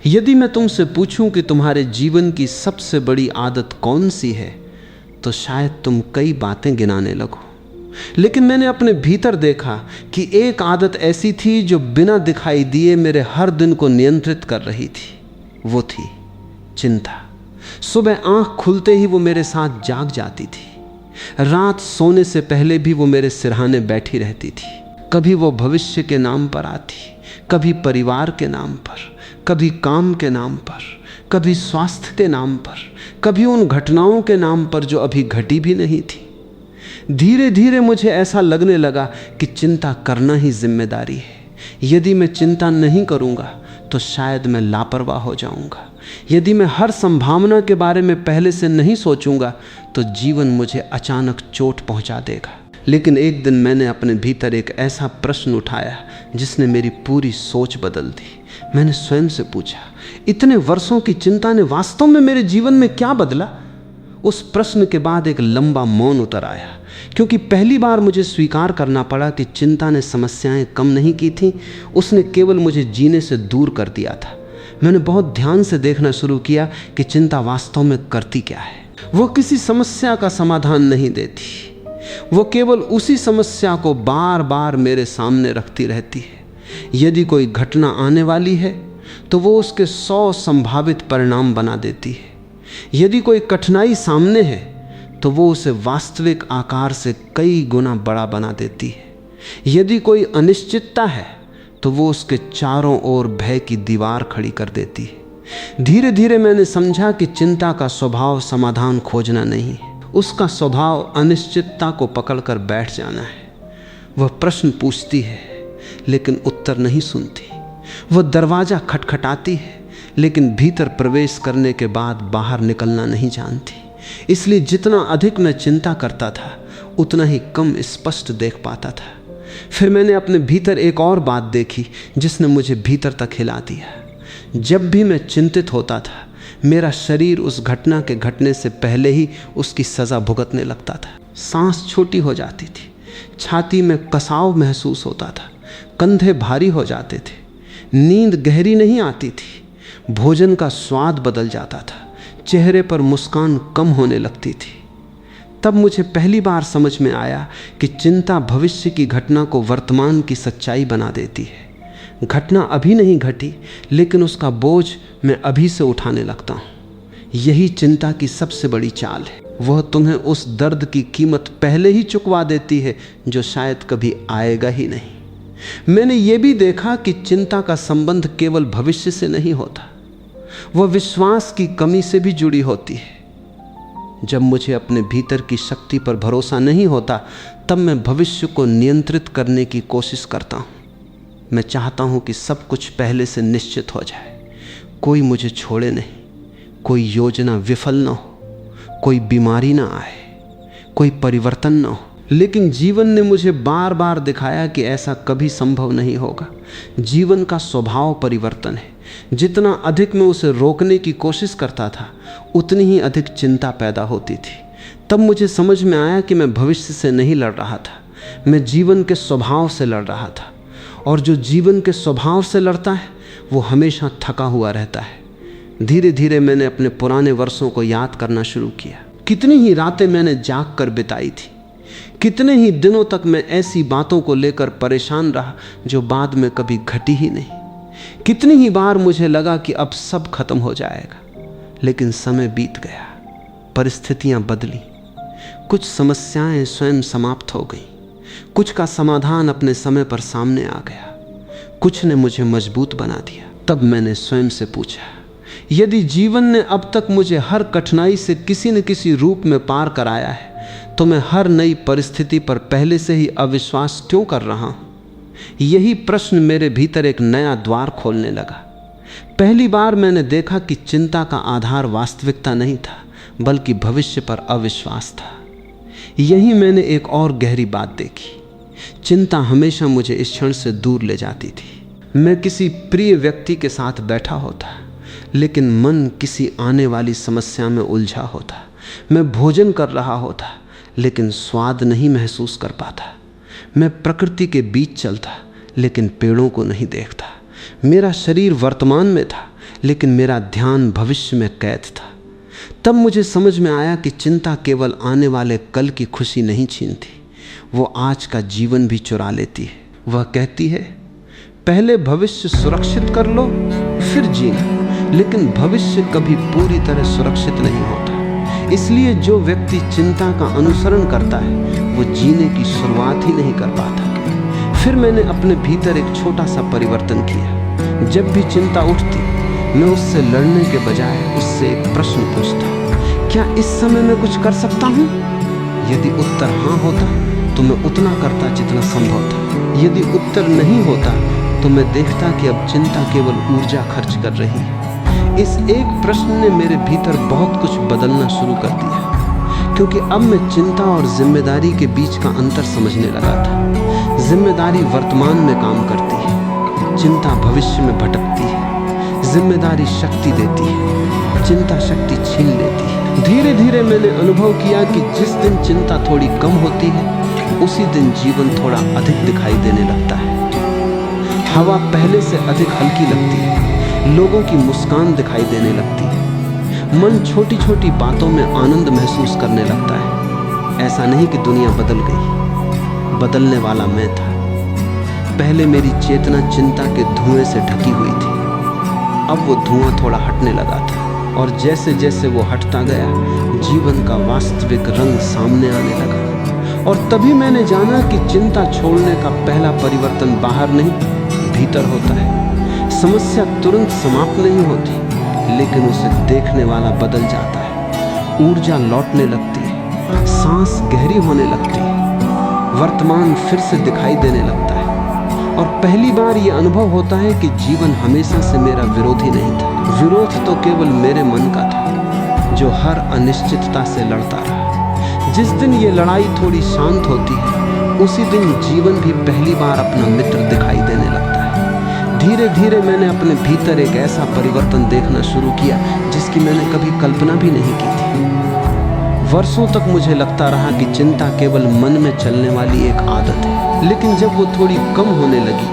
यदि मैं तुमसे पूछूं कि तुम्हारे जीवन की सबसे बड़ी आदत कौन सी है, तो शायद तुम कई बातें गिनाने लगो। लेकिन मैंने अपने भीतर देखा कि एक आदत ऐसी थी जो बिना दिखाई दिए मेरे हर दिन को नियंत्रित कर रही थी। वो थी चिंता। सुबह आंख खुलते ही वो मेरे साथ जाग जाती थी। रात सोने से पहले भी वो मेरे सिरहाने बैठी रहती थी। कभी वो भविष्य के नाम पर आती, कभी परिवार के नाम पर, कभी काम के नाम पर, कभी स्वास्थ्य के नाम पर, कभी उन घटनाओं के नाम पर जो अभी घटी भी नहीं थी। धीरे धीरे मुझे ऐसा लगने लगा कि चिंता करना ही जिम्मेदारी है। यदि मैं चिंता नहीं करूंगा तो शायद मैं लापरवाह हो जाऊंगा। यदि मैं हर संभावना के बारे में पहले से नहीं सोचूंगा तो जीवन मुझे अचानक चोट पहुंचा देगा। लेकिन एक दिन मैंने अपने भीतर एक ऐसा प्रश्न उठाया जिसने मेरी पूरी सोच बदल दी। मैंने स्वयं से पूछा, इतने वर्षों की चिंता ने वास्तव में मेरे जीवन में क्या बदला? उस प्रश्न के बाद एक लंबा मौन उतर आया, क्योंकि पहली बार मुझे स्वीकार करना पड़ा कि चिंता ने समस्याएं कम नहीं की थीं, उसने केवल मुझे जीने से दूर कर दिया था। मैंने बहुत ध्यान से देखना शुरू किया कि चिंता वास्तव में करती क्या है। वो किसी समस्या का समाधान नहीं देती, वो केवल उसी समस्या को बार बार मेरे सामने रखती रहती है। यदि कोई घटना आने वाली है तो वो उसके 100 संभावित परिणाम बना देती है। यदि कोई कठिनाई सामने है तो वो उसे वास्तविक आकार से कई गुना बड़ा बना देती है। यदि कोई अनिश्चितता है तो वो उसके चारों ओर भय की दीवार खड़ी कर देती है। धीरे धीरे मैंने समझा कि चिंता का स्वभाव समाधान खोजना नहीं है, उसका स्वभाव अनिश्चितता को पकड़कर बैठ जाना है। वह प्रश्न पूछती है लेकिन उत्तर नहीं सुनती। वह दरवाजा खटखटाती है लेकिन भीतर प्रवेश करने के बाद बाहर निकलना नहीं जानती। इसलिए जितना अधिक मैं चिंता करता था उतना ही कम स्पष्ट देख पाता था। फिर मैंने अपने भीतर एक और बात देखी जिसने मुझे भीतर तक हिला दिया। जब भी मैं चिंतित होता था मेरा शरीर उस घटना के घटने से पहले ही उसकी सज़ा भुगतने लगता था। सांस छोटी हो जाती थी, छाती में कसाव महसूस होता था, कंधे भारी हो जाते थे, नींद गहरी नहीं आती थी, भोजन का स्वाद बदल जाता था, चेहरे पर मुस्कान कम होने लगती थी। तब मुझे पहली बार समझ में आया कि चिंता भविष्य की घटना को वर्तमान की सच्चाई बना देती है। घटना अभी नहीं घटी लेकिन उसका बोझ मैं अभी से उठाने लगता हूँ। यही चिंता की सबसे बड़ी चाल है। वह तुम्हें उस दर्द की कीमत पहले ही चुकवा देती है जो शायद कभी आएगा ही नहीं। मैंने ये भी देखा कि चिंता का संबंध केवल भविष्य से नहीं होता, वह विश्वास की कमी से भी जुड़ी होती है। जब मुझे अपने भीतर की शक्ति पर भरोसा नहीं होता तब मैं भविष्य को नियंत्रित करने की कोशिश करता हूँ। मैं चाहता हूँ कि सब कुछ पहले से निश्चित हो जाए, कोई मुझे छोड़े नहीं, कोई योजना विफल न हो, कोई बीमारी ना आए, कोई परिवर्तन न हो। लेकिन जीवन ने मुझे बार बार दिखाया कि ऐसा कभी संभव नहीं होगा। जीवन का स्वभाव परिवर्तन है। जितना अधिक मैं उसे रोकने की कोशिश करता था उतनी ही अधिक चिंता पैदा होती थी। तब मुझे समझ में आया कि मैं भविष्य से नहीं लड़ रहा था, मैं जीवन के स्वभाव से लड़ रहा था। और जो जीवन के स्वभाव से लड़ता है वो हमेशा थका हुआ रहता है। धीरे धीरे मैंने अपने पुराने वर्षों को याद करना शुरू किया। कितनी ही रातें मैंने जाग कर बिताई थी, कितने ही दिनों तक मैं ऐसी बातों को लेकर परेशान रहा जो बाद में कभी घटी ही नहीं। कितनी ही बार मुझे लगा कि अब सब खत्म हो जाएगा, लेकिन समय बीत गया, परिस्थितियां बदली, कुछ समस्याएं स्वयं समाप्त हो गईं, कुछ का समाधान अपने समय पर सामने आ गया, कुछ ने मुझे मजबूत बना दिया। तब मैंने स्वयं से पूछा, यदि जीवन ने अब तक मुझे हर कठिनाई से किसी न किसी रूप में पार कराया है तो मैं हर नई परिस्थिति पर पहले से ही अविश्वास क्यों कर रहा हूं? यही प्रश्न मेरे भीतर एक नया द्वार खोलने लगा। पहली बार मैंने देखा कि चिंता का आधार वास्तविकता नहीं था बल्कि भविष्य पर अविश्वास था। यही मैंने एक और गहरी बात देखी। चिंता हमेशा मुझे इस क्षण से दूर ले जाती थी। मैं किसी प्रिय व्यक्ति के साथ बैठा होता लेकिन मन किसी आने वाली समस्या में उलझा होता। मैं भोजन कर रहा होता लेकिन स्वाद नहीं महसूस कर पाता। मैं प्रकृति के बीच चलता लेकिन पेड़ों को नहीं देखता। मेरा शरीर वर्तमान में था लेकिन मेरा ध्यान भविष्य में कैद था। तब मुझे समझ में आया कि चिंता केवल आने वाले कल की खुशी नहीं छीनती, वो आज का जीवन भी चुरा लेती है। वह कहती है, पहले भविष्य सुरक्षित कर लो फिर जीना, लेकिन भविष्य कभी पूरी तरह सुरक्षित नहीं होता। इसलिए जो व्यक्ति चिंता का अनुसरण करता है वो जीने की शुरुआत ही नहीं कर पाता। फिर मैंने अपने भीतर एक छोटा सा परिवर्तन किया। जब भी चिंता उठती, मैं उससे लड़ने के बजाय उससे एक प्रश्न पूछता, क्या इस समय मैं कुछ कर सकता हूँ? यदि उत्तर हाँ होता तो मैं उतना करता जितना संभव था। यदि उत्तर नहीं होता तो मैं देखता कि अब चिंता केवल ऊर्जा खर्च कर रही है। इस एक प्रश्न ने मेरे भीतर बहुत कुछ बदलना शुरू कर दिया, क्योंकि अब मैं चिंता और जिम्मेदारी के बीच का अंतर समझने लगा था। जिम्मेदारी वर्तमान में काम करती है, चिंता भविष्य में भटकती है। जिम्मेदारी शक्ति देती है, चिंता शक्ति छीन लेती है। धीरे धीरे मैंने अनुभव किया कि जिस दिन चिंता थोड़ी कम होती है, उसी दिन जीवन थोड़ा अधिक दिखाई देने लगता है। हवा पहले से अधिक हल्की लगती है, लोगों की मुस्कान दिखाई देने लगती है, मन छोटी छोटी बातों में आनंद महसूस करने लगता है। ऐसा नहीं कि दुनिया बदल गई, बदलने वाला मैं था। पहले मेरी चेतना चिंता के धुएं से ढकी हुई थी, अब वो धुआं थोड़ा हटने लगा था, और जैसे जैसे वो हटता गया, जीवन का वास्तविक रंग सामने आने लगा। और तभी मैंने जाना कि चिंता छोड़ने का पहला परिवर्तन बाहर नहीं, भीतर होता है। समस्या तुरंत समाप्त नहीं होती, लेकिन उसे देखने वाला बदल जाता है। ऊर्जा लौटने लगती है, सांस गहरी होने लगती है, वर्तमान फिर से दिखाई देने लगता है। और पहली बार ये अनुभव होता है कि जीवन हमेशा से मेरा विरोधी नहीं था। विरोध तो केवल मेरे मन का था, जो हर अनिश्चितता से लड़ता रहा। जिस दिन ये लड़ाई थोड़ी शांत होती है, उसी दिन जीवन भी पहली बार अपना मित्र दिखाई देने लगता है। धीरे धीरे मैंने अपने भीतर एक ऐसा परिवर्तन देखना शुरू किया जिसकी मैंने कभी कल्पना भी नहीं की थी। वर्षों तक मुझे लगता रहा कि चिंता केवल मन में चलने वाली एक आदत है, लेकिन जब वो थोड़ी कम होने लगी,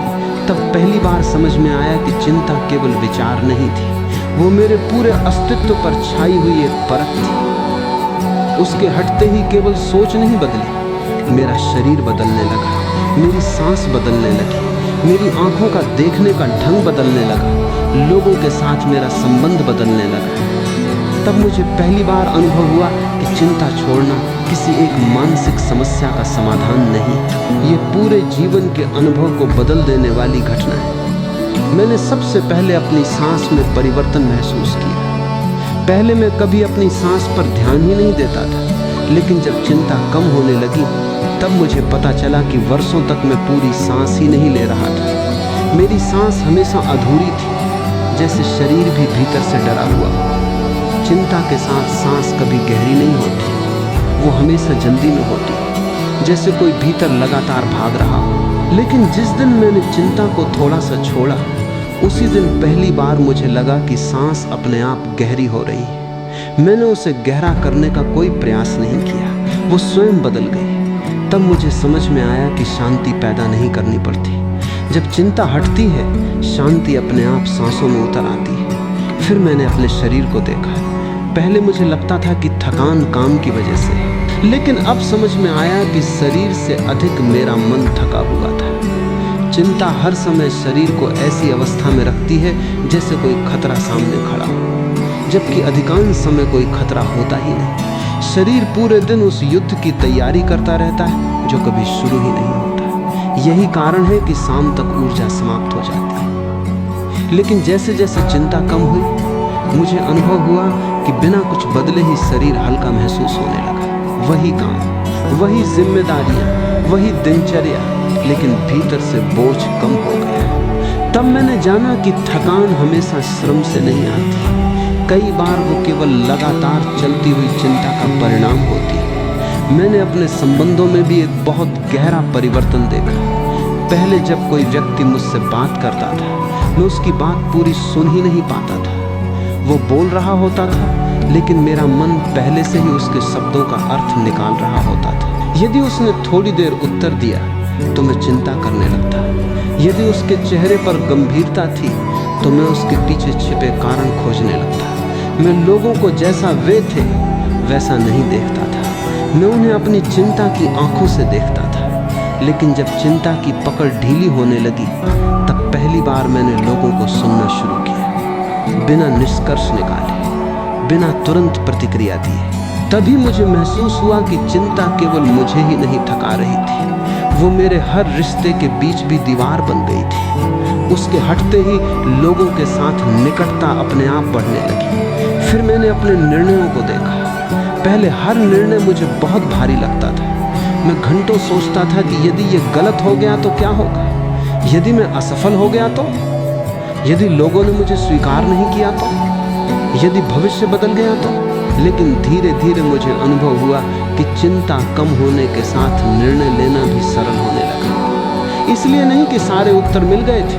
तब पहली बार समझ में आया कि चिंता केवल विचार नहीं थी, वो मेरे पूरे अस्तित्व पर छाई हुई एक परत थी। उसके हटते ही केवल सोच नहीं बदली, मेरा शरीर बदलने लगा, मेरी सांस बदलने लगी, मेरी आंखों का देखने का ढंग बदलने लगा, लोगों के साथ मेरा संबंध बदलने लगा। तब मुझे पहली बार अनुभव हुआ कि चिंता छोड़ना किसी एक मानसिक समस्या का समाधान नहीं, ये पूरे जीवन के अनुभव को बदल देने वाली घटना है। मैंने सबसे पहले अपनी सांस में परिवर्तन महसूस किया। पहले मैं कभी अपनी सांस पर ध्यान ही नहीं देता था, लेकिन जब चिंता कम होने लगी, तब मुझे पता चला कि वर्षों तक मैं पूरी सांस ही नहीं ले रहा था। मेरी सांस हमेशा अधूरी थी, जैसे शरीर भी भीतर से डरा हुआ। चिंता के साथ सांस कभी गहरी नहीं होती, वो हमेशा जल्दी में होती, जैसे कोई भीतर लगातार भाग रहा हो। लेकिन जिस दिन मैंने चिंता को थोड़ा सा छोड़ा, उसी दिन पहली बार मुझे लगा कि सांस अपने आप गहरी हो रही है। मैंने उसे गहरा करने का कोई प्रयास नहीं किया, वो स्वयं बदल गई। तब मुझे समझ में आया कि शांति पैदा नहीं करनी पड़ती। जब चिंता हटती है, शांति अपने आप सांसों में उतर आती है। फिर मैंने अपने शरीर को देखा। पहले मुझे लगता था कि थकान काम की वजह से, लेकिन अब समझ में आया कि शरीर से अधिक मेरा मन थका हुआ था। चिंता हर समय शरीर को ऐसी अवस्था में रखती है जैसे कोई खतरा सामने खड़ा हो, जबकि अधिकांश समय कोई खतरा होता ही नहीं। शरीर पूरे दिन उस युद्ध की तैयारी करता रहता है जो कभी शुरू ही नहीं होता। यही कारण है कि शाम तक ऊर्जा समाप्त हो जाती है। लेकिन जैसे जैसे चिंता कम हुई, मुझे अनुभव हुआ कि बिना कुछ बदले ही शरीर हल्का महसूस होने लगा। वही काम, वही जिम्मेदारियां, वही दिनचर्या, लेकिन भीतर से बोझ कम हो गया। तब मैंने जाना कि थकान हमेशा श्रम से नहीं आती, कई बार वो केवल लगातार चलती हुई चिंता का परिणाम होती है। मैंने अपने संबंधों में भी एक बहुत गहरा परिवर्तन देखा। पहले जब कोई व्यक्ति मुझसे बात करता था, मैं उसकी बात पूरी सुन ही नहीं पाता था। वो बोल रहा होता था, लेकिन मेरा मन पहले से ही उसके शब्दों का अर्थ निकाल रहा होता था। यदि उसने थोड़ी देर उत्तर दिया तो मैं चिंता करने लगता। यदि उसके चेहरे पर गंभीरता थी तो मैं उसके पीछे छिपे कारण खोजने लगता। मैं लोगों को जैसा वे थे वैसा नहीं देखता था। मैं उन्हें अपनी चिंता की आंखों से देखता था। लेकिन जब चिंता की पकड़ ढीली होने लगी तब पहली बार मैंने लोगों को सुनना शुरू किया, बिना निष्कर्ष निकाले, बिना तुरंत प्रतिक्रिया दिए। तभी मुझे महसूस हुआ कि चिंता केवल मुझे ही नहीं थका रही थी, वो मेरे हर रिश्ते के बीच भी दीवार बन गई थी। उसके हटते ही लोगों के साथ निकटता अपने आप बढ़ने लगी। फिर मैंने अपने निर्णयों को देखा। पहले हर निर्णय मुझे बहुत भारी लगता था। मैं घंटों सोचता था कि यदि ये गलत हो गया तो क्या होगा, यदि मैं असफल हो गया तो, यदि लोगों ने मुझे स्वीकार नहीं किया तो, यदि भविष्य बदल गया तो। लेकिन धीरे धीरे मुझे अनुभव हुआ कि चिंता कम होने के साथ निर्णय लेना भी सरल होने लगा। इसलिए नहीं कि सारे उत्तर मिल गए थे,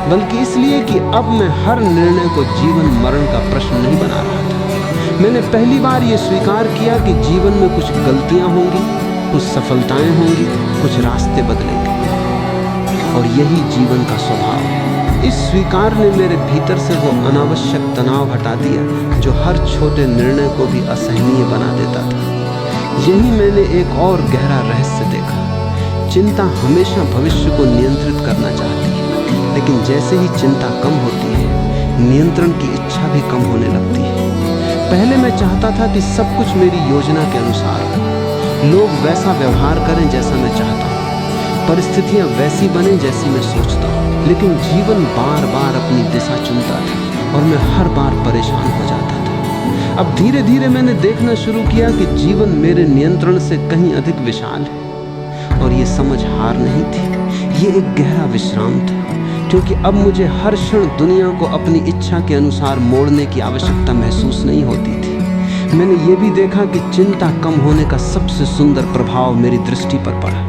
बल्कि इसलिए कि अब मैं हर निर्णय को जीवन मरण का प्रश्न नहीं बना रहा था। मैंने पहली बार ये स्वीकार किया कि जीवन में कुछ गलतियां होंगी, कुछ सफलताएं होंगी, कुछ रास्ते बदलेंगे, और यही जीवन का स्वभाव है। इस स्वीकार ने मेरे भीतर से वो अनावश्यक तनाव हटा दिया जो हर छोटे निर्णय को भी असहनीय बना देता था। यही मैंने एक और गहरा रहस्य देखा। चिंता हमेशा भविष्य को नियंत्रित करना चाहती है, लेकिन जैसे ही चिंता कम होती है, नियंत्रण की इच्छा भी कम होने लगती है। पहले मैं चाहता था कि सब कुछ मेरी योजना के अनुसार हो, लोग वैसा व्यवहार करें जैसा मैं चाहता हूँ, परिस्थितियाँ वैसी बने जैसी मैं सोचता हूँ। लेकिन जीवन बार बार अपनी दिशा चुनता था और मैं हर बार परेशान हो जाता था। अब धीरे धीरे मैंने देखना शुरू किया कि जीवन मेरे नियंत्रण से कहीं अधिक विशाल है, और ये समझ हार नहीं थी, ये एक गहरा विश्राम था। क्योंकि अब मुझे हर क्षण दुनिया को अपनी इच्छा के अनुसार मोड़ने की आवश्यकता महसूस नहीं होती थी। मैंने ये भी देखा कि चिंता कम होने का सबसे सुंदर प्रभाव मेरी दृष्टि पर पड़ा।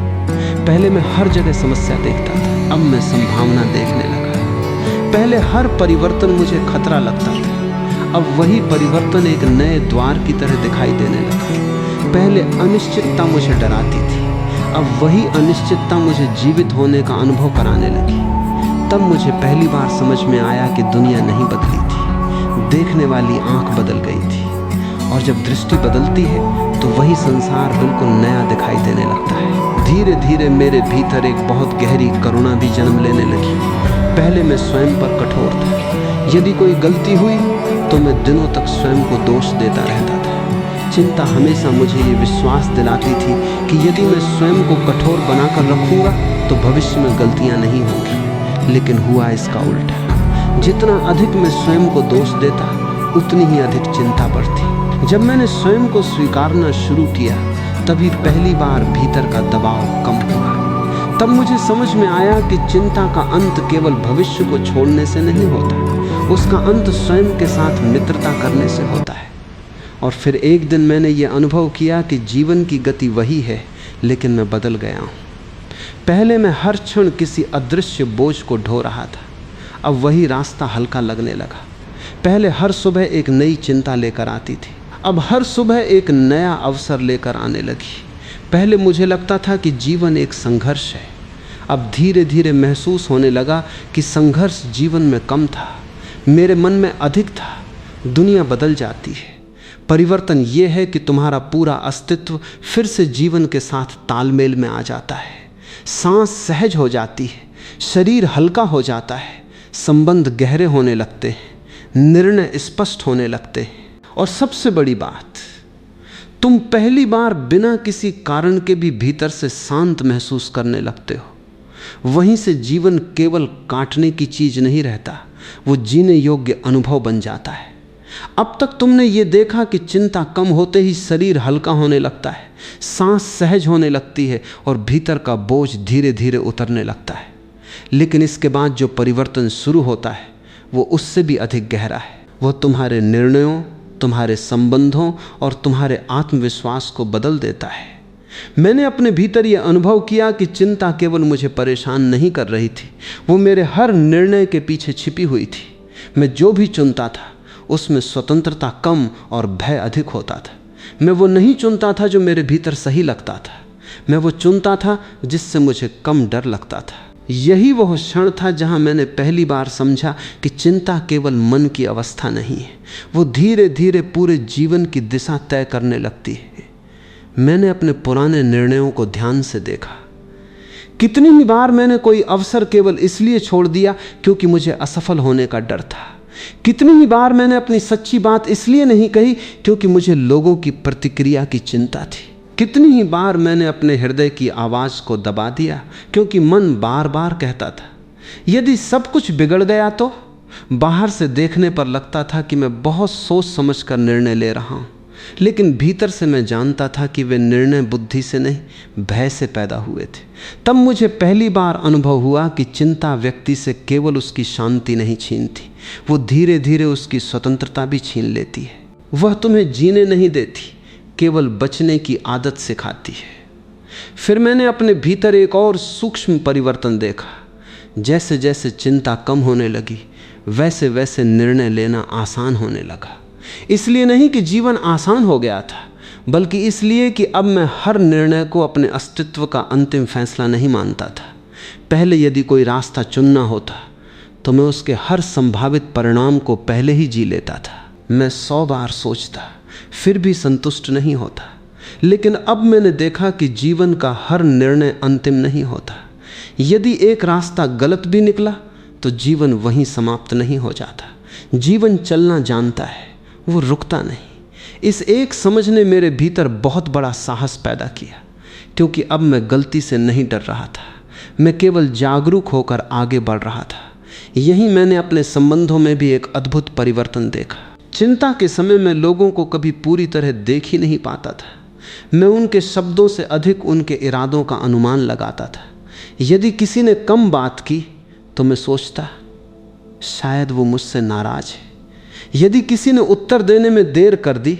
पहले मैं हर जगह समस्या देखता था, अब मैं संभावना देखने लगा। पहले हर परिवर्तन मुझे खतरा लगता था, अब वही परिवर्तन एक नए द्वार की तरह दिखाई देने लगा। पहले अनिश्चितता मुझे डराती थी, अब वही अनिश्चितता मुझे जीवित होने का अनुभव कराने लगी। तब मुझे पहली बार समझ में आया कि दुनिया नहीं बदली थी, देखने वाली आंख बदल गई थी। और जब दृष्टि बदलती है तो वही संसार बिल्कुल नया दिखाई देने लगता है। धीरे धीरे मेरे भीतर एक बहुत गहरी करुणा भी जन्म लेने लगी। पहले मैं स्वयं पर कठोर था। यदि कोई गलती हुई तो मैं दिनों तक स्वयं को दोष देता रहता था। चिंता हमेशा मुझे ये विश्वास दिलाती थी कि यदि मैं स्वयं को कठोर बनाकर रखूंगा तो भविष्य में गलतियां नहीं होंगी। लेकिन हुआ इसका उल्टा। जितना अधिक मैं स्वयं को दोष देता, उतनी ही अधिक चिंता बढ़ती। जब मैंने स्वयं को स्वीकारना शुरू किया, तभी पहली बार भीतर का दबाव कम हुआ। तब मुझे समझ में आया कि चिंता का अंत केवल भविष्य को छोड़ने से नहीं होता, उसका अंत स्वयं के साथ मित्रता करने से होता है। और फिर एक दिन मैंने ये अनुभव किया कि जीवन की गति वही है, लेकिन मैं बदल गया हूँ। पहले मैं हर क्षण किसी अदृश्य बोझ को ढो रहा था, अब वही रास्ता हल्का लगने लगा। पहले हर सुबह एक नई चिंता लेकर आती थी, अब हर सुबह एक नया अवसर लेकर आने लगी। पहले मुझे लगता था कि जीवन एक संघर्ष है, अब धीरे धीरे महसूस होने लगा कि संघर्ष जीवन में कम था, मेरे मन में अधिक था। दुनिया बदल जाती है, परिवर्तन ये है कि तुम्हारा पूरा अस्तित्व फिर से जीवन के साथ तालमेल में आ जाता है। सांस सहज हो जाती है, शरीर हल्का हो जाता है, संबंध गहरे होने लगते हैं, निर्णय स्पष्ट होने लगते हैं। और सबसे बड़ी बात, तुम पहली बार बिना किसी कारण के भी भीतर से शांत महसूस करने लगते हो। वहीं से जीवन केवल काटने की चीज नहीं रहता, वो जीने योग्य अनुभव बन जाता है। अब तक तुमने ये देखा कि चिंता कम होते ही शरीर हल्का होने लगता है, सांस सहज होने लगती है और भीतर का बोझ धीरे धीरे उतरने लगता है। लेकिन इसके बाद जो परिवर्तन शुरू होता है वो उससे भी अधिक गहरा है। वो तुम्हारे निर्णयों, तुम्हारे संबंधों और तुम्हारे आत्मविश्वास को बदल देता है। मैंने अपने भीतर यह अनुभव किया कि चिंता केवल मुझे परेशान नहीं कर रही थी, वो मेरे हर निर्णय के पीछे छिपी हुई थी। मैं जो भी चुनता था उसमें स्वतंत्रता कम और भय अधिक होता था। मैं वो नहीं चुनता था जो मेरे भीतर सही लगता था, मैं वो चुनता था जिससे मुझे कम डर लगता था। यही वह क्षण था जहां मैंने पहली बार समझा कि चिंता केवल मन की अवस्था नहीं है, वो धीरे धीरे पूरे जीवन की दिशा तय करने लगती है। मैंने अपने पुराने निर्णयों को ध्यान से देखा। कितनी ही बार मैंने कोई अवसर केवल इसलिए छोड़ दिया क्योंकि मुझे असफल होने का डर था। कितनी ही बार मैंने अपनी सच्ची बात इसलिए नहीं कही क्योंकि मुझे लोगों की प्रतिक्रिया की चिंता थी। कितनी ही बार मैंने अपने हृदय की आवाज को दबा दिया क्योंकि मन बार बार कहता था यदि सब कुछ बिगड़ गया तो। बाहर से देखने पर लगता था कि मैं बहुत सोच समझ कर निर्णय ले रहा हूं, लेकिन भीतर से मैं जानता था कि वे निर्णय बुद्धि से नहीं भय से पैदा हुए थे। तब मुझे पहली बार अनुभव हुआ कि चिंता व्यक्ति से केवल उसकी शांति नहीं छीनती, वो धीरे धीरे उसकी स्वतंत्रता भी छीन लेती है। वह तुम्हें जीने नहीं देती, केवल बचने की आदत सिखाती है। फिर मैंने अपने भीतर एक और सूक्ष्म परिवर्तन देखा। जैसे जैसे चिंता कम होने लगी वैसे वैसे निर्णय लेना आसान होने लगा। इसलिए नहीं कि जीवन आसान हो गया था, बल्कि इसलिए कि अब मैं हर निर्णय को अपने अस्तित्व का अंतिम फैसला नहीं मानता था। पहले यदि कोई रास्ता चुनना होता तो मैं उसके हर संभावित परिणाम को पहले ही जी लेता था। मैं 100 बार सोचता फिर भी संतुष्ट नहीं होता। लेकिन अब मैंने देखा कि जीवन का हर निर्णय अंतिम नहीं होता। यदि एक रास्ता गलत भी निकला तो जीवन वहीं समाप्त नहीं हो जाता। जीवन चलना जानता है, वो रुकता नहीं। इस एक समझ ने मेरे भीतर बहुत बड़ा साहस पैदा किया, क्योंकि अब मैं गलती से नहीं डर रहा था, मैं केवल जागरूक होकर आगे बढ़ रहा था। यहीं मैंने अपने संबंधों में भी एक अद्भुत परिवर्तन देखा। चिंता के समय मैं लोगों को कभी पूरी तरह देख ही नहीं पाता था। मैं उनके शब्दों से अधिक उनके इरादों का अनुमान लगाता था। यदि किसी ने कम बात की तो मैं सोचता शायद वो मुझसे नाराज है। यदि किसी ने उत्तर देने में देर कर दी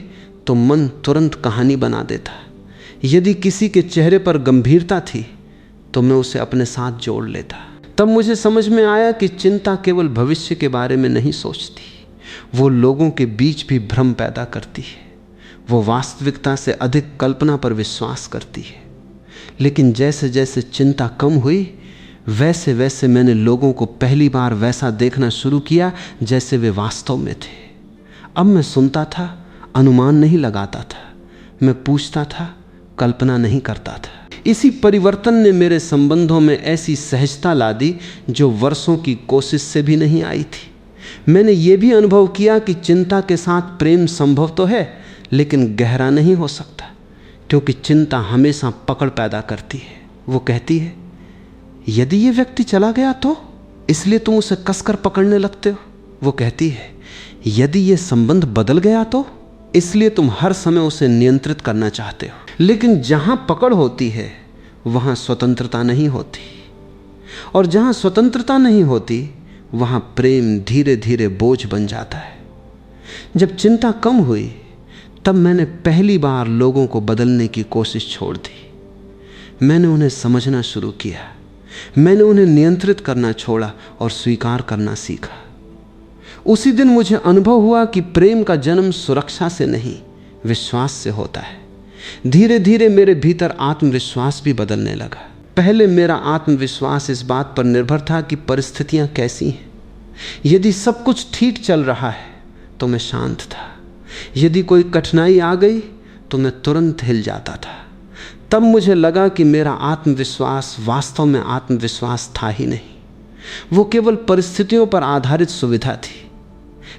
तो मन तुरंत कहानी बना देता। यदि किसी के चेहरे पर गंभीरता थी तो मैं उसे अपने साथ जोड़ लेता। तब मुझे समझ में आया कि चिंता केवल भविष्य के बारे में नहीं सोचती, वो लोगों के बीच भी भ्रम पैदा करती है। वो वास्तविकता से अधिक कल्पना पर विश्वास करती है। लेकिन जैसे जैसे चिंता कम हुई वैसे वैसे मैंने लोगों को पहली बार वैसा देखना शुरू किया जैसे वे वास्तव में थे। अब मैं सुनता था, अनुमान नहीं लगाता था, मैं पूछता था, कल्पना नहीं करता था। इसी परिवर्तन ने मेरे संबंधों में ऐसी सहजता ला दी जो वर्षों की कोशिश से भी नहीं आई थी। मैंने ये भी अनुभव किया कि चिंता के साथ प्रेम संभव तो है, लेकिन गहरा नहीं हो सकता, क्योंकि चिंता हमेशा पकड़ पैदा करती है। वो कहती है यदि ये व्यक्ति चला गया तो, इसलिए तुम उसे कसकर पकड़ने लगते हो। वो कहती है यदि ये संबंध बदल गया तो, इसलिए तुम हर समय उसे नियंत्रित करना चाहते हो। लेकिन जहां पकड़ होती है वहां स्वतंत्रता नहीं होती, और जहां स्वतंत्रता नहीं होती वहां प्रेम धीरे धीरे बोझ बन जाता है। जब चिंता कम हुई तब मैंने पहली बार लोगों को बदलने की कोशिश छोड़ दी। मैंने उन्हें समझना शुरू किया, मैंने उन्हें नियंत्रित करना छोड़ा और स्वीकार करना सीखा। उसी दिन मुझे अनुभव हुआ कि प्रेम का जन्म सुरक्षा से नहीं, विश्वास से होता है। धीरे धीरे मेरे भीतर आत्मविश्वास भी बदलने लगा। पहले मेरा आत्मविश्वास इस बात पर निर्भर था कि परिस्थितियां कैसी हैं। यदि सब कुछ ठीक चल रहा है तो मैं शांत था, यदि कोई कठिनाई आ गई तो मैं तुरंत हिल जाता था। तब मुझे लगा कि मेरा आत्मविश्वास वास्तव में आत्मविश्वास था ही नहीं, वो केवल परिस्थितियों पर आधारित सुविधा थी।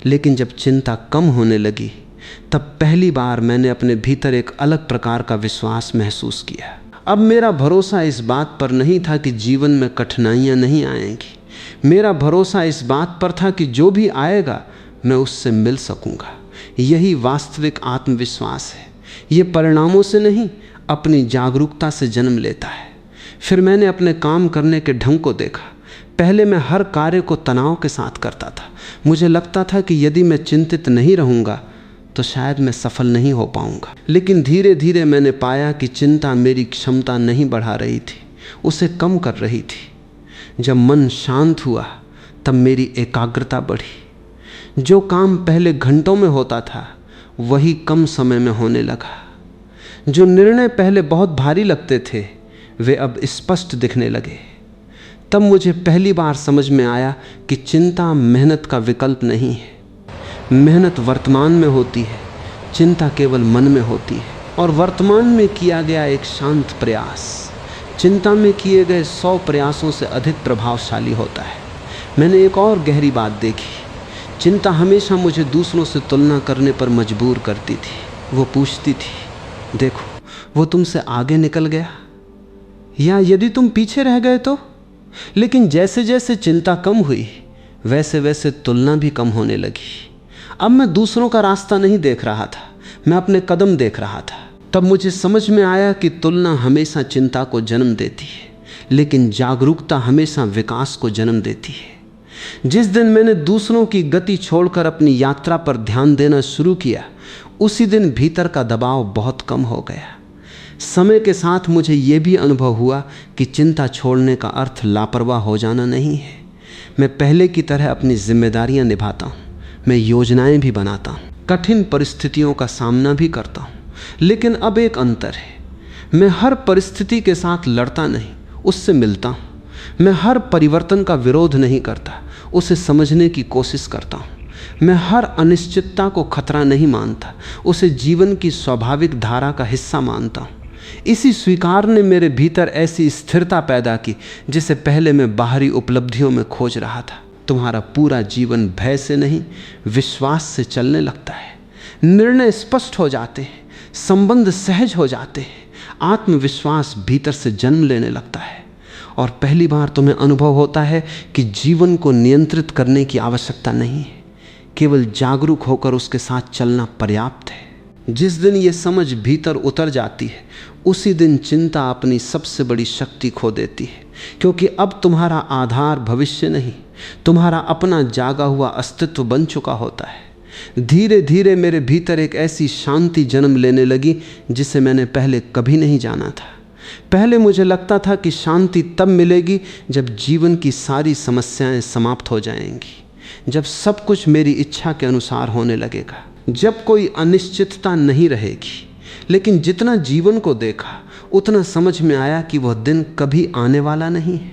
लेकिन जब चिंता कम होने लगी तब पहली बार मैंने अपने भीतर एक अलग प्रकार का विश्वास महसूस किया। अब मेरा भरोसा इस बात पर नहीं था कि जीवन में कठिनाइयां नहीं आएंगी। मेरा भरोसा इस बात पर था कि जो भी आएगा मैं उससे मिल सकूंगा। यही वास्तविक आत्मविश्वास है। ये परिणामों से नहीं, अपनी जागरूकता से जन्म लेता है। फिर मैंने अपने काम करने के ढंग को देखा। पहले मैं हर कार्य को तनाव के साथ करता था। मुझे लगता था कि यदि मैं चिंतित नहीं रहूँगा तो शायद मैं सफल नहीं हो पाऊँगा। लेकिन धीरे धीरे मैंने पाया कि चिंता मेरी क्षमता नहीं बढ़ा रही थी, उसे कम कर रही थी। जब मन शांत हुआ तब मेरी एकाग्रता बढ़ी। जो काम पहले घंटों में होता था वही कम समय में होने लगा। जो निर्णय पहले बहुत भारी लगते थे वे अब स्पष्ट दिखने लगे। तब मुझे पहली बार समझ में आया कि चिंता मेहनत का विकल्प नहीं है। मेहनत वर्तमान में होती है, चिंता केवल मन में होती है। और वर्तमान में किया गया एक शांत प्रयास चिंता में किए गए 100 प्रयासों से अधिक प्रभावशाली होता है। मैंने एक और गहरी बात देखी, चिंता हमेशा मुझे दूसरों से तुलना करने पर मजबूर करती थी। वो पूछती थी, देखो वो तुमसे आगे निकल गया, या यदि तुम पीछे रह गए तो। लेकिन जैसे जैसे चिंता कम हुई वैसे वैसे तुलना भी कम होने लगी। अब मैं दूसरों का रास्ता नहीं देख रहा था, मैं अपने कदम देख रहा था। तब मुझे समझ में आया कि तुलना हमेशा चिंता को जन्म देती है, लेकिन जागरूकता हमेशा विकास को जन्म देती है। जिस दिन मैंने दूसरों की गति छोड़कर अपनी यात्रा पर ध्यान देना शुरू किया, उसी दिन भीतर का दबाव बहुत कम हो गया। समय के साथ मुझे ये भी अनुभव हुआ कि चिंता छोड़ने का अर्थ लापरवाह हो जाना नहीं है। मैं पहले की तरह अपनी जिम्मेदारियां निभाता हूँ, मैं योजनाएं भी बनाता हूँ, कठिन परिस्थितियों का सामना भी करता हूँ। लेकिन अब एक अंतर है, मैं हर परिस्थिति के साथ लड़ता नहीं, उससे मिलता हूँ। मैं हर परिवर्तन का विरोध नहीं करता, उसे समझने की कोशिश करता हूँ। मैं हर अनिश्चितता को खतरा नहीं मानता, उसे जीवन की स्वाभाविक धारा का हिस्सा मानता हूँ। इसी स्वीकार ने मेरे भीतर ऐसी स्थिरता पैदा की जिसे पहले मैं बाहरी उपलब्धियों में खोज रहा था। तुम्हारा पूरा जीवन भय से नहीं, विश्वास से चलने लगता है। निर्णय स्पष्ट हो जाते हैं, संबंध सहज हो जाते हैं, आत्मविश्वास भीतर से जन्म लेने लगता है। और पहली बार तुम्हें अनुभव होता है कि जीवन को नियंत्रित करने की आवश्यकता नहीं है, केवल जागरूक होकर उसके साथ चलना पर्याप्त है। जिस दिन ये समझ भीतर उतर जाती है, उसी दिन चिंता अपनी सबसे बड़ी शक्ति खो देती है, क्योंकि अब तुम्हारा आधार भविष्य नहीं, तुम्हारा अपना जागा हुआ अस्तित्व बन चुका होता है। धीरे धीरे मेरे भीतर एक ऐसी शांति जन्म लेने लगी जिसे मैंने पहले कभी नहीं जाना था। पहले मुझे लगता था कि शांति तब मिलेगी जब जीवन की सारी समस्याएं समाप्त हो जाएंगी, जब सब कुछ मेरी इच्छा के अनुसार होने लगेगा, जब कोई अनिश्चितता नहीं रहेगी। लेकिन जितना जीवन को देखा उतना समझ में आया कि वह दिन कभी आने वाला नहीं है।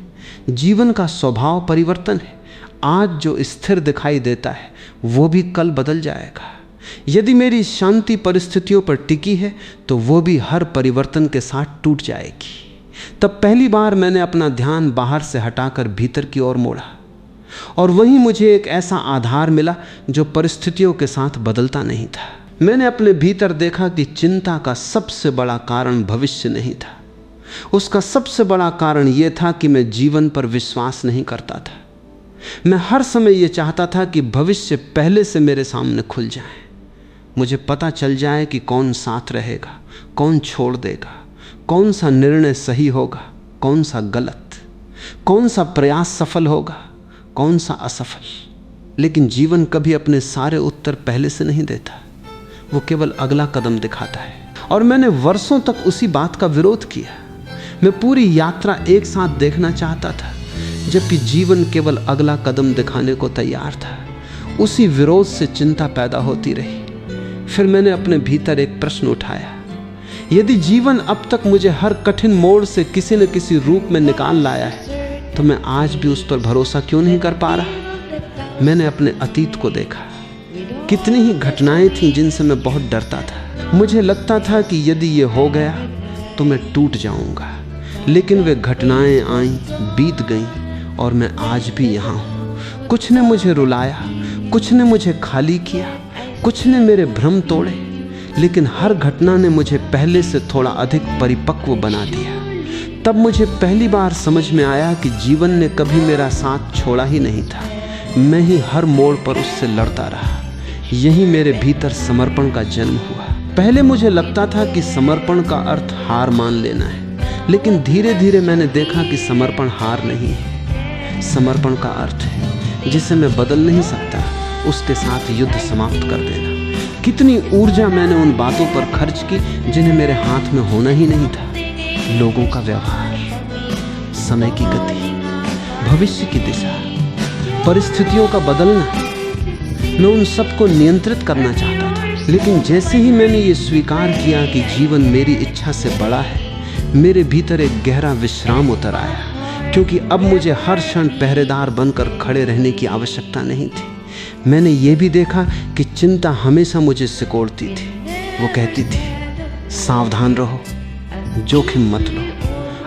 जीवन का स्वभाव परिवर्तन है। आज जो स्थिर दिखाई देता है वो भी कल बदल जाएगा। यदि मेरी शांति परिस्थितियों पर टिकी है तो वो भी हर परिवर्तन के साथ टूट जाएगी। तब पहली बार मैंने अपना ध्यान बाहर से हटाकर भीतर की ओर मोड़ा, और वहीं मुझे एक ऐसा आधार मिला जो परिस्थितियों के साथ बदलता नहीं था। मैंने अपने भीतर देखा कि चिंता का सबसे बड़ा कारण भविष्य नहीं था। उसका सबसे बड़ा कारण यह था कि मैं जीवन पर विश्वास नहीं करता था। मैं हर समय यह चाहता था कि भविष्य पहले से मेरे सामने खुल जाए, मुझे पता चल जाए कि कौन साथ रहेगा, कौन छोड़ देगा, कौन सा निर्णय सही होगा, कौन सा गलत, कौन सा प्रयास सफल होगा, कौन सा असफल। लेकिन जीवन कभी अपने सारे उत्तर पहले से नहीं देता, वो केवल अगला कदम दिखाता है। और मैंने वर्षों तक उसी बात का विरोध किया। मैं पूरी यात्रा एक साथ देखना चाहता था, जबकि जीवन केवल अगला कदम दिखाने को तैयार था। उसी विरोध से चिंता पैदा होती रही। फिर मैंने अपने भीतर एक प्रश्न उठाया, यदि जीवन अब तक मुझे हर कठिन मोड़ से किसी न किसी रूप में निकाल लाया है, तो मैं आज भी उस पर भरोसा क्यों नहीं कर पा रहा। मैंने अपने अतीत को देखा, कितनी ही घटनाएं थीं जिनसे मैं बहुत डरता था। मुझे लगता था कि यदि ये हो गया तो मैं टूट जाऊंगा। लेकिन वे घटनाएं आईं, बीत गईं, और मैं आज भी यहाँ हूँ। कुछ ने मुझे रुलाया, कुछ ने मुझे खाली किया, कुछ ने मेरे भ्रम तोड़े, लेकिन हर घटना ने मुझे पहले से थोड़ा अधिक परिपक्व बना दिया। तब मुझे पहली बार समझ में आया कि जीवन ने कभी मेरा साथ छोड़ा ही नहीं था, मैं ही हर मोड़ पर उससे लड़ता रहा। यही मेरे भीतर समर्पण का जन्म हुआ। पहले मुझे लगता था कि समर्पण का अर्थ हार मान लेना है, लेकिन धीरे धीरे मैंने देखा कि समर्पण हार नहीं है। समर्पण का अर्थ है जिसे मैं बदल नहीं सकता, उसके साथ युद्ध समाप्त कर देना। कितनी ऊर्जा मैंने उन बातों पर खर्च की जिन्हें मेरे हाथ में होना ही नहीं था। लोगों का व्यवहार, समय की गति, भविष्य की दिशा, परिस्थितियों का बदलना, मैं उन सबको नियंत्रित करना चाहता था। लेकिन जैसे ही मैंने ये स्वीकार किया कि जीवन मेरी इच्छा से बड़ा है, मेरे भीतर एक गहरा विश्राम उतर आया। क्योंकि अब मुझे हर क्षण पहरेदार बनकर खड़े रहने की आवश्यकता नहीं थी। मैंने ये भी देखा कि चिंता हमेशा मुझे सिकोड़ती थी। वो कहती थी, सावधान रहो, जोखिम मत लो,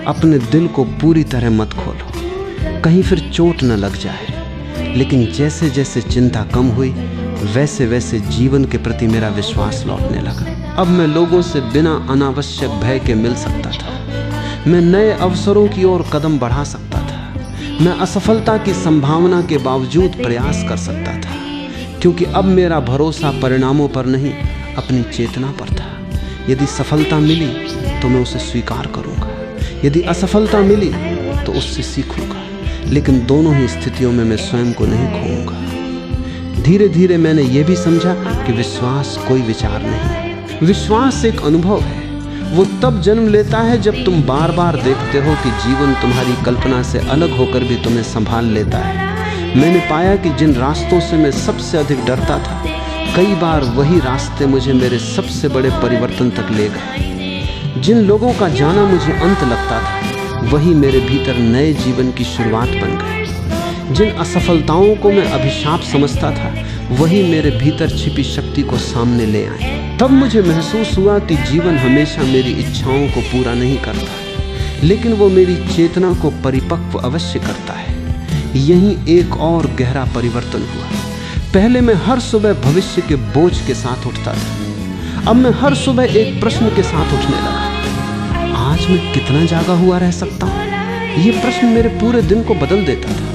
अपने दिल को पूरी तरह मत खोलो, कहीं फिर चोट न लग जाए। लेकिन जैसे जैसे चिंता कम हुई, वैसे वैसे जीवन के प्रति मेरा विश्वास लौटने लगा। अब मैं लोगों से बिना अनावश्यक भय के मिल सकता था। मैं नए अवसरों की ओर कदम बढ़ा सकता था। मैं असफलता की संभावना के बावजूद प्रयास कर सकता था, क्योंकि अब मेरा भरोसा परिणामों पर नहीं, अपनी चेतना पर था। यदि सफलता मिली तो मैं उसे स्वीकार करूंगा, यदि असफलता मिली तो उससे सीखूंगा, लेकिन दोनों ही स्थितियों में मैं स्वयं को नहीं खोऊंगा। धीरे धीरे मैंने यह भी समझा कि विश्वास कोई विचार नहीं, विश्वास एक अनुभव है। वो तब जन्म लेता है जब तुम बार बार देखते हो कि जीवन तुम्हारी कल्पना से अलग होकर भी तुम्हें संभाल लेता है। मैंने पाया कि जिन रास्तों से मैं सबसे अधिक डरता था, कई बार वही रास्ते मुझे मेरे सबसे बड़े परिवर्तन तक ले गए। जिन लोगों का जाना मुझे अंत लगता था, वही मेरे भीतर नए जीवन की शुरुआत बन गए। जिन असफलताओं को मैं अभिशाप समझता था, वही मेरे भीतर छिपी शक्ति को सामने ले आए। तब मुझे महसूस हुआ कि जीवन हमेशा मेरी इच्छाओं को पूरा नहीं करता, लेकिन वो मेरी चेतना को परिपक्व अवश्य करता है। यहीं एक और गहरा परिवर्तन हुआ। पहले मैं हर सुबह भविष्य के बोझ के साथ उठता था, अब मैं हर सुबह एक प्रश्न के साथ उठने लगा, आज मैं कितना जागा हुआ रह सकता हूँ। ये प्रश्न मेरे पूरे दिन को बदल देता था,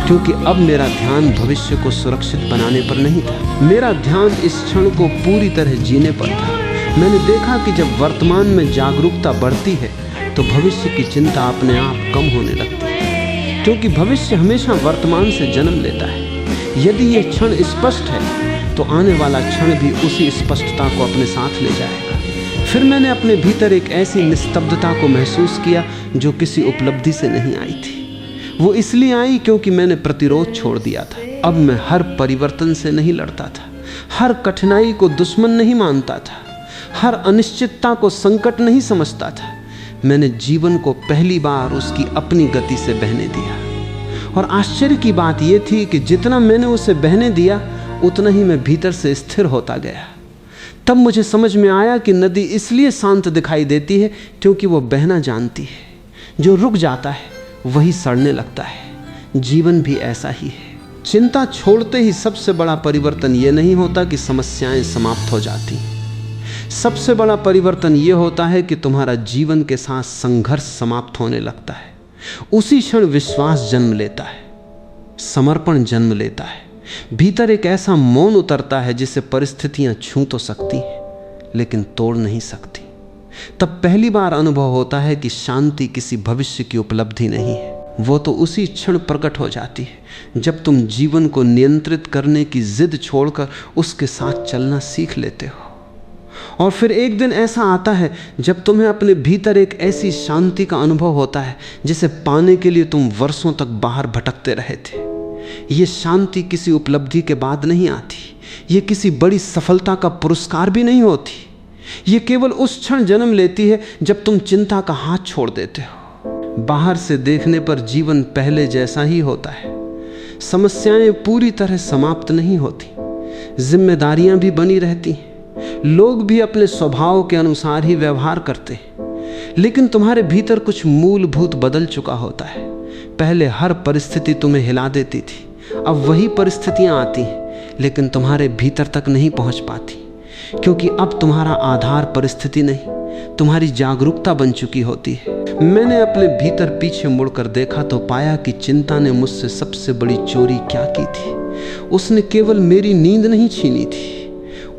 क्योंकि अब मेरा ध्यान भविष्य को सुरक्षित बनाने पर नहीं था, मेरा ध्यान इस क्षण को पूरी तरह जीने पर था। मैंने देखा कि जब वर्तमान में जागरूकता बढ़ती है तो भविष्य की चिंता अपने आप कम होने लगती है, क्योंकि भविष्य हमेशा वर्तमान से जन्म लेता है। यदि ये क्षण स्पष्ट है तो आने वाला क्षण भी उसी स्पष्टता को अपने साथ ले जाएगा। फिर मैंने अपने भीतर एक ऐसी निस्तब्धता को महसूस किया जो किसी उपलब्धि से नहीं आई थी। वो इसलिए आई क्योंकि मैंने प्रतिरोध छोड़ दिया था। अब मैं हर परिवर्तन से नहीं लड़ता था, हर कठिनाई को दुश्मन नहीं मानता था, हर अनिश्चितता को संकट नहीं समझता था। मैंने जीवन को पहली बार उसकी अपनी गति से बहने दिया, और आश्चर्य की बात यह थी कि जितना मैंने उसे बहने दिया, उतना ही मैं भीतर से स्थिर होता गया। तब मुझे समझ में आया कि नदी इसलिए शांत दिखाई देती है क्योंकि वो बहना जानती है। जो रुक जाता है वही सड़ने लगता है। जीवन भी ऐसा ही है। चिंता छोड़ते ही सबसे बड़ा परिवर्तन ये नहीं होता कि समस्याएं समाप्त हो जाती, सबसे बड़ा परिवर्तन ये होता है कि तुम्हारा जीवन के साथ संघर्ष समाप्त होने लगता है। उसी क्षण विश्वास जन्म लेता है, समर्पण जन्म लेता है। भीतर एक ऐसा मौन उतरता है जिसे परिस्थितियां छू तो सकती हैं लेकिन तोड़ नहीं सकती। तब पहली बार अनुभव होता है कि शांति किसी भविष्य की उपलब्धि नहीं है, वो तो उसी क्षण प्रकट हो जाती है जब तुम जीवन को नियंत्रित करने की जिद छोड़कर उसके साथ चलना सीख लेते हो। और फिर एक दिन ऐसा आता है जब तुम्हें अपने भीतर एक ऐसी शांति का अनुभव होता है जिसे पाने के लिए तुम वर्षों तक बाहर भटकते रहे थे। ये शांति किसी उपलब्धि के बाद नहीं आती, ये किसी बड़ी सफलता का पुरस्कार भी नहीं होती। ये केवल उस क्षण जन्म लेती है जब तुम चिंता का हाथ छोड़ देते हो। बाहर से देखने पर जीवन पहले जैसा ही होता है, समस्याएं पूरी तरह समाप्त नहीं होती, जिम्मेदारियां भी बनी रहती हैं, लोग भी अपने स्वभाव के अनुसार ही व्यवहार करते हैं, लेकिन तुम्हारे भीतर कुछ मूलभूत बदल चुका होता है। पहले हर परिस्थिति तुम्हें हिला देती थी, अब वही परिस्थितियां आती हैं लेकिन तुम्हारे भीतर तक नहीं पहुंच पाती, क्योंकि अब तुम्हारा आधार परिस्थिति नहीं, तुम्हारी जागरूकता बन चुकी होती है। मैंने अपने भीतर पीछे मुड़कर देखा तो पाया कि चिंता ने मुझसे सबसे बड़ी चोरी क्या की थी। उसने केवल मेरी नींद नहीं छीनी थी,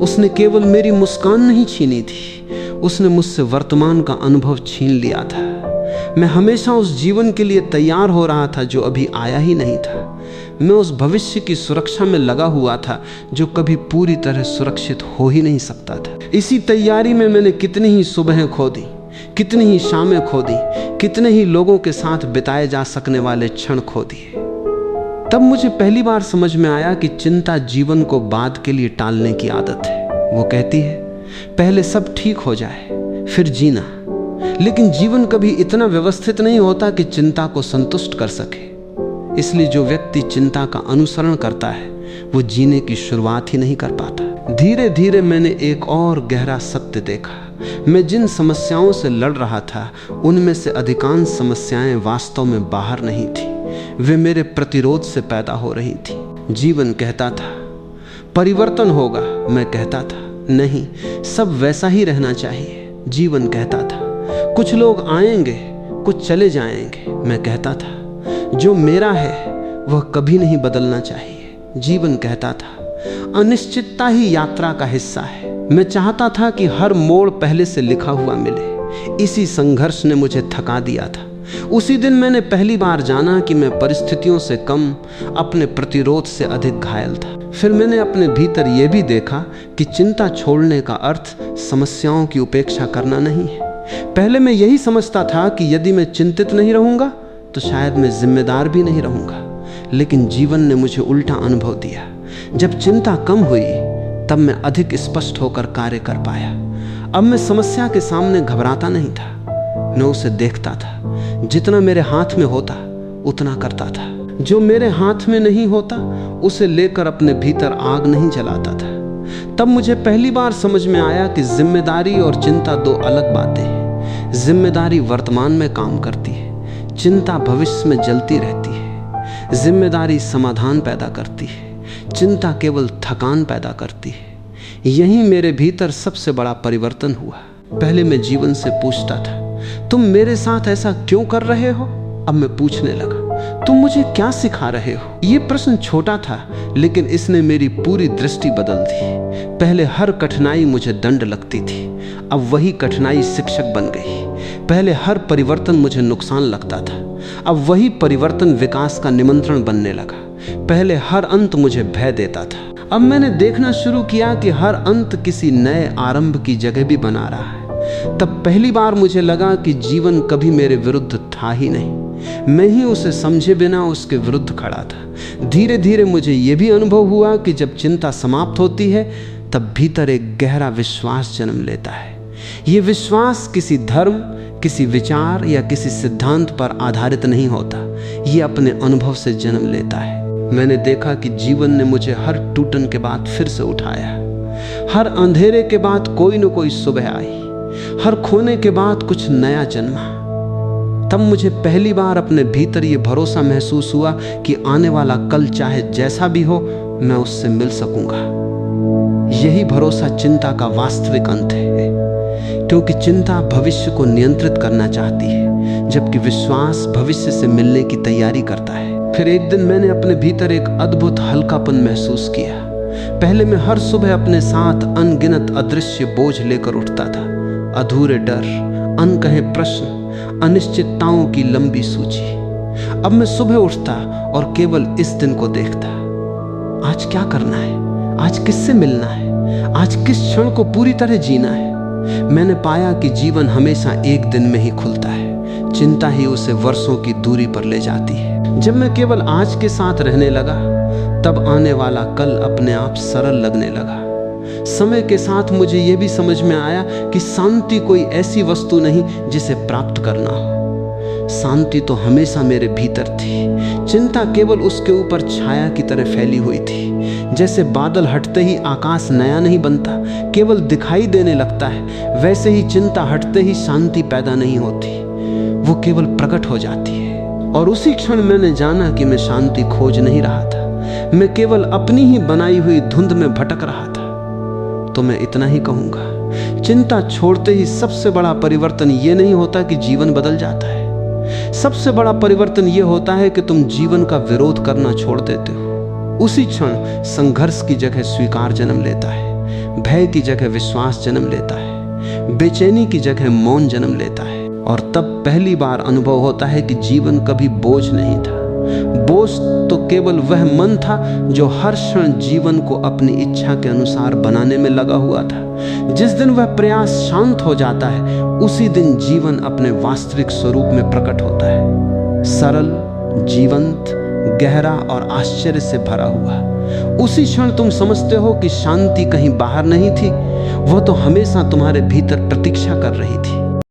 उसने केवल मेरी मुस्कान नहीं छीनी थी, उसने मुझसे वर्तमान का अनुभव छीन लिया था। मैं हमेशा उस जीवन के लिए तैयार हो रहा था जो अभी आया ही नहीं था। मैं उस भविष्य की सुरक्षा में लगा हुआ था जो कभी पूरी तरह सुरक्षित हो ही नहीं सकता था। इसी तैयारी में मैंने कितनी ही सुबहें खो दी, कितनी ही शामें खो दी, कितने ही लोगों के साथ बिताए जा सकने वाले क्षण खो दिए। तब मुझे पहली बार समझ में आया कि चिंता जीवन को बाद के लिए टालने की आदत है। वो कहती है पहले सब ठीक हो जाए फिर जीना, लेकिन जीवन कभी इतना व्यवस्थित नहीं होता कि चिंता को संतुष्ट कर सके। इसलिए जो व्यक्ति चिंता का अनुसरण करता है वो जीने की शुरुआत ही नहीं कर पाता। धीरे धीरे मैंने एक और गहरा सत्य देखा। मैं जिन समस्याओं से लड़ रहा था उनमें से अधिकांश समस्याएं वास्तव में बाहर नहीं थी, वे मेरे प्रतिरोध से पैदा हो रही थी। जीवन कहता था परिवर्तन होगा, मैं कहता था नहीं, सब वैसा ही रहना चाहिए। जीवन कहता था कुछ लोग आएंगे, कुछ चले जाएंगे, मैं कहता था जो मेरा है वह कभी नहीं बदलना चाहिए। जीवन कहता था अनिश्चितता ही यात्रा का हिस्सा है। मैं चाहता था कि हर मोड़ पहले से लिखा हुआ मिले। इसी संघर्ष ने मुझे थका दिया था। उसी दिन मैंने पहली बार जाना कि मैं परिस्थितियों से कम, अपने प्रतिरोध से अधिक घायल था। फिर मैंने अपने भीतर यह भी देखा कि चिंता छोड़ने का अर्थ समस्याओं की उपेक्षा करना नहीं है। पहले मैं यही समझता था कि यदि मैं चिंतित नहीं रहूंगा तो शायद मैं जिम्मेदार भी नहीं रहूंगा, लेकिन जीवन ने मुझे उल्टा अनुभव दिया। जब चिंता कम हुई तब मैं अधिक स्पष्ट होकर कार्य कर पाया। अब मैं समस्या के सामने घबराता नहीं था, मैं उसे देखता था। जितना मेरे हाथ में होता उतना करता था, जो मेरे हाथ में नहीं होता उसे लेकर अपने भीतर आग नहीं जलाता था। तब मुझे पहली बार समझ में आया कि जिम्मेदारी और चिंता दो अलग बातें हैं। जिम्मेदारी वर्तमान में काम करती है, चिंता भविष्य में जलती रहती है। जिम्मेदारी समाधान पैदा करती है, चिंता केवल थकान पैदा करती है। यही मेरे भीतर सबसे बड़ा परिवर्तन हुआ। पहले मैं जीवन से पूछता था तुम मेरे साथ ऐसा क्यों कर रहे हो? अब मैं पूछने लगा तुम मुझे क्या सिखा रहे हो? ये प्रश्न छोटा था लेकिन इसने मेरी पूरी दृष्टि बदल दी। पहले हर कठिनाई मुझे दंड लगती थी, अब वही कठिनाई शिक्षक बन गई। पहले हर परिवर्तन मुझे नुकसान लगता था, अब वही परिवर्तन विकास का निमंत्रण बनने लगा। पहले हर अंत मुझे भय देता था, अब मैंने देखना शुरू किया कि हर अंत किसी नए आरंभ की जगह भी बना रहा है। तब पहली बार मुझे लगा कि जीवन कभी मेरे विरुद्ध था ही नहीं, मैं ही उसे समझे बिना उसके विरुद्ध खड़ा था। धीरे धीरे मुझे यह भी अनुभव हुआ कि जब चिंता समाप्त होती है तब भीतर एक गहरा विश्वास जन्म लेता है। यह विश्वास किसी धर्म, किसी विचार या किसी सिद्धांत पर आधारित नहीं होता, यह अपने अनुभव से जन्म लेता है। मैंने देखा कि जीवन ने मुझे हर टूटन के बाद फिर से उठाया। हर अंधेरे के बाद कोई न कोई सुबह आई, हर खोने के बाद कुछ नया जन्मा। तब मुझे पहली बार अपने भीतर ये भरोसा महसूस हुआ कि आने वाला कल चाहे जैसा भी हो मैं उससे मिल सकूंगा। यही भरोसा चिंता का वास्तविक अंत है, क्योंकि चिंता भविष्य को नियंत्रित करना चाहती है जबकि विश्वास भविष्य से मिलने की तैयारी करता है। फिर एक दिन मैंने अपने भीतर एक अद्भुत हल्कापन महसूस किया। पहले मैं हर सुबह अपने साथ अनगिनत अदृश्य बोझ लेकर उठता था, अधूरे डर, अनकहे प्रश्न, अनिश्चितताओं की लंबी सूची। अब मैं सुबह उठता और केवल इस दिन को देखता, आज क्या करना है, आज किससे मिलना है, आज किस क्षण को पूरी तरह जीना है। मैंने पाया कि जीवन हमेशा एक दिन में ही खुलता है, चिंता ही उसे वर्षों की दूरी पर ले जाती है। जब मैं केवल आज के साथ रहने लगा तब आने वाला कल अपने आप सरल लगने लगा। समय के साथ मुझे यह भी समझ में आया कि शांति कोई ऐसी वस्तु नहीं जिसे प्राप्त करना हो, शांति तो हमेशा मेरे भीतर थी। चिंता केवल उसके ऊपर छाया की तरह फैली हुई थी। जैसे बादल हटते ही आकाश नया नहीं बनता, केवल दिखाई देने लगता है, वैसे ही चिंता हटते ही शांति पैदा नहीं होती, वो केवल प्रकट हो जाती है। और उसी क्षण मैंने जाना कि मैं शांति खोज नहीं रहा था, मैं केवल अपनी ही बनाई हुई धुंध में भटक रहा था। तो मैं इतना ही कहूंगा, चिंता छोड़ते ही सबसे बड़ा परिवर्तन यह नहीं होता कि जीवन बदल जाता है, सबसे बड़ा परिवर्तन यह होता है कि तुम जीवन का विरोध करना छोड़ देते हो। उसी क्षण संघर्ष की जगह स्वीकार जन्म लेता है, भय की जगह विश्वास जन्म लेता है, बेचैनी की जगह मौन जन्म लेता है। और तब पहली बार अनुभव होता है कि जीवन कभी बोझ नहीं था। बोझ तो केवल वह मन था जो हर क्षण जीवन को अपनी इच्छा के अनुसार बनाने में लगा हुआ था। जिस दिन वह प्रयास शांत हो जाता है उसी दिन जीवन अपने वास्तविक स्वरूप में प्रकट होता है, सरल, जीवंत, गहरा और आश्चर्य से भरा हुआ। उसी क्षण तुम समझते हो कि शांति कहीं बाहर नहीं थी, वह तो हमेशा तुम्हारे भीतर प्रतीक्षा कर रही थी।